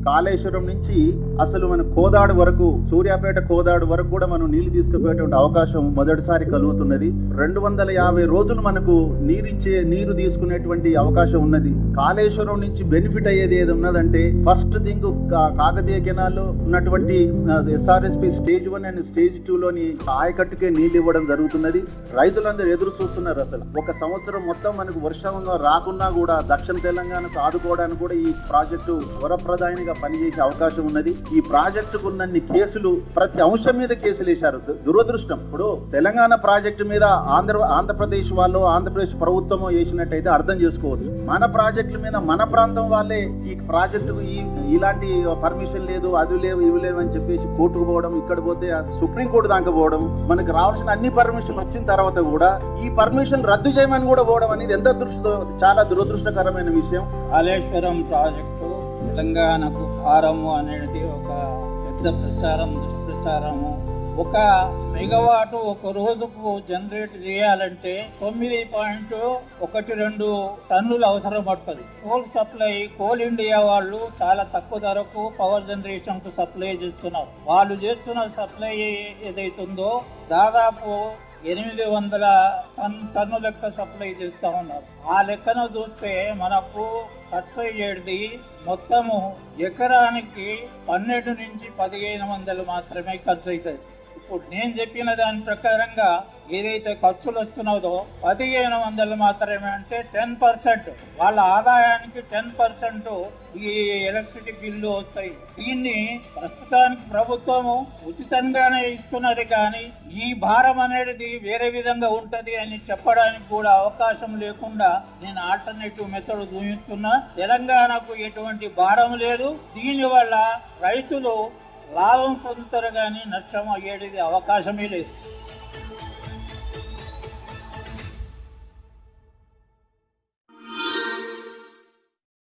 కాళేశ్వరం నుంచి అసలు మన కోదాడు వరకు, సూర్యాపేట కోదాడు వరకు కూడా మనం నీళ్లు తీసుకుపోయేటువంటి అవకాశం మొదటిసారి కలుగుతున్నది. 250 రోజులు మనకు నీరు తీసుకునేటువంటి అవకాశం ఉన్నది. కాళేశ్వరం నుంచి బెనిఫిట్ అయ్యేది ఏది ఉన్నదంటే, ఫస్ట్ థింగ్ కాకతీయ కెనాల్లో ఉన్నటువంటి SRSP స్టేజ్ 1 అండ్ స్టేజ్ 2 లోని ఆయకట్టుకే నీళ్లు ఇవ్వడం జరుగుతున్నది. రైతులందరూ ఎదురు చూస్తున్నారు. అసలు ఒక సంవత్సరం మొత్తం మనకు వర్షం రాకున్నా కూడా దక్షిణ తెలంగాణకు ఆదుకోవడానికి కూడా ఈ ప్రాజెక్టు వరప్రదాయనిగా పనిచేసే అవకాశం ఉన్నది. ఈ ప్రాజెక్టుకు ఉన్నన్ని కేసులు, ప్రతి అంశం మీద కేసులు వేశారు. దురదృష్టం. ఇప్పుడు తెలంగాణ ప్రాజెక్టు మీద ఆంధ్రప్రదేశ్ వాళ్ళు, ఆంధ్రప్రదేశ్ ప్రభుత్వము వేసినట్టయితే అర్థం చేసుకోవచ్చు. మన ప్రాజెక్టుల మీద మన ప్రాంతం వాళ్ళే ఈ ప్రాజెక్టుకు ఇలాంటి పర్మిషన్ లేదు, అది లేవు, ఇవి లేవు అని చెప్పేసి కోర్టుకు పోవడం, ఇక్కడ పోతే సుప్రీంకోర్టు దాకా పోవడం, మనకు రావాల్సిన అన్ని పర్మిషన్ వచ్చిన తర్వాత కూడా ఈ పర్మిషన్ రద్దు చేయమని కూడా పోవడం అనేది చాలా దురదృష్టకరమైన విషయం. కాళేశ్వరం ప్రాజెక్టు తెలంగాణకు భారము అనేది ఒక పెద్ద దుష్ప్రచారము. 1 మెగావాటు ఒక రోజుకు జనరేట్ చేయాలంటే 9.12 టన్నులు అవసరం పడుతుంది. కోల్ ఇండియా వాళ్ళు చాలా తక్కువ ధరకు పవర్ జనరేషన్ కు సప్లై చేస్తున్నారు. వాళ్ళు చేస్తున్న సప్లై ఏదైతుందో దాదాపు 800 టన్ను లెక్క సప్లై చేస్తూ ఉన్నారు. ఆ లెక్కను చూస్తే మనకు ఖర్చు అయ్యేది మొత్తము ఎకరానికి 12 నుంచి 1500 మాత్రమే ఖర్చు అవుతుంది. ఇప్పుడు నేను చెప్పిన దాని ప్రకారంగా ఏదైతే ఖర్చులు వస్తున్నదో 1500 మాత్రమే, అంటే 10%, వాళ్ళ ఆదాయానికి 10% ఈ ఎలక్ట్రిసిటీ బిల్లు వస్తాయి. దీన్ని ప్రస్తుతానికి ప్రభుత్వము ఉచితంగానే ఇస్తున్నది, కానీ ఈ భారం అనేది వేరే విధంగా ఉంటది అని చెప్పడానికి కూడా అవకాశం లేకుండా నేను ఆల్టర్నేటివ్ మెథడ్ చూపిస్తున్నా. తెలంగాణకు ఎటువంటి భారం లేదు. దీనివల్ల రైతులు లాభం పొందుతారు కానీ నష్టం అయ్యేది అవకాశమే లేదు.